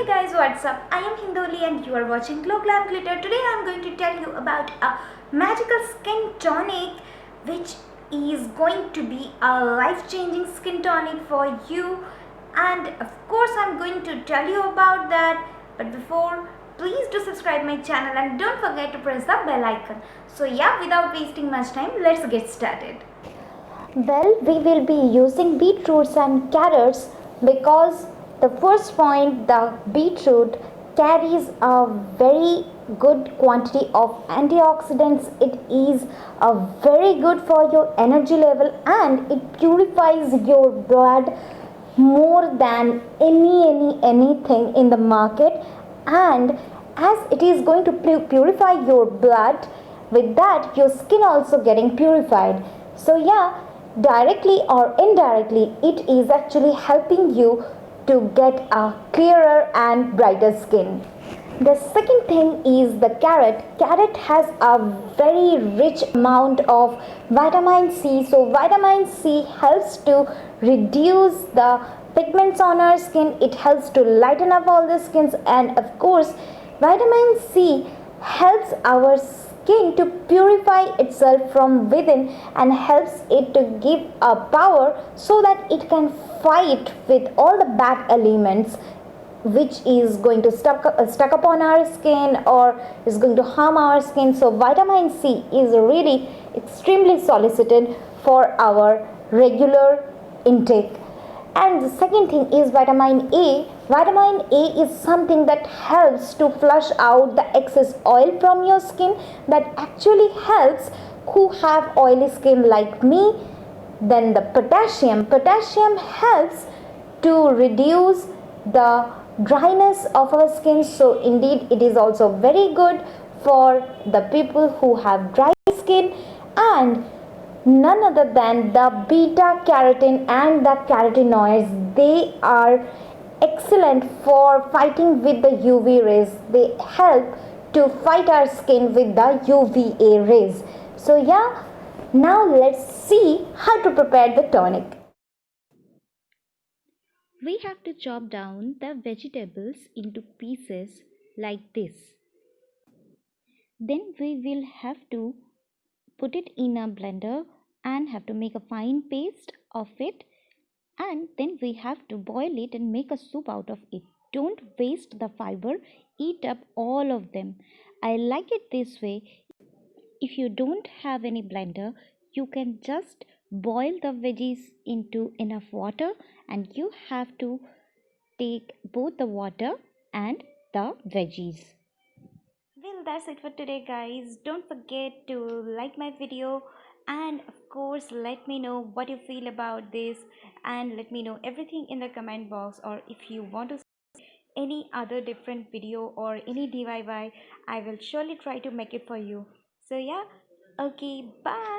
Hey guys, what's up? I am Hindoli and you are watching Glow Glam Glitter. Today I am going to tell you about a magical skin tonic which is going to be a life-changing skin tonic for you, and of course I am going to tell you about that. But before, please do subscribe my channel and don't forget to press the bell icon. So yeah, without wasting much time, let's get started. Well, we will be using beetroots and carrots because the first point, the beetroot carries a very good quantity of antioxidants. It is very good for your energy level and it purifies your blood more than anything in the market. And as it is going to purify your blood, with that your skin also getting purified. So yeah, directly or indirectly it is actually helping you to get a clearer and brighter skin. The second thing is the carrot. Carrot has a very rich amount of vitamin C. So vitamin C helps to reduce the pigments on our skin. It helps to lighten up all the skins, and of course vitamin C helps our skin to purify itself from within and helps it to give a power so that it can fight with all the bad elements which is going to stuck upon our skin or is going to harm our skin. So vitamin C is really extremely solicited for our regular intake. And the second thing is vitamin A. Vitamin A is something that helps to flush out the excess oil from your skin, that actually helps who have oily skin like me. Then the potassium. Potassium helps to reduce the dryness of our skin. So indeed it is also very good for the people who have dry skin. And none other than the beta carotene and the carotenoids, they are excellent for fighting with the UV rays. They help to fight our skin with the UVA rays. So yeah, now let's see how to prepare the tonic. We have to chop down the vegetables into pieces like this. Then we will have to put it in a blender and have to make a fine paste of it, and then we have to boil it and make a soup out of it. Don't waste the fiber, eat up all of them. I like it this way. If you don't have any blender, you can just boil the veggies into enough water, and you have to take both the water and the veggies. Well, that's it for today, guys. Don't forget to like my video, and of course let me know what you feel about this, and let me know everything in the comment box. Or if you want to see any other different video or any DIY, I will surely try to make it for you. So yeah, okay, bye.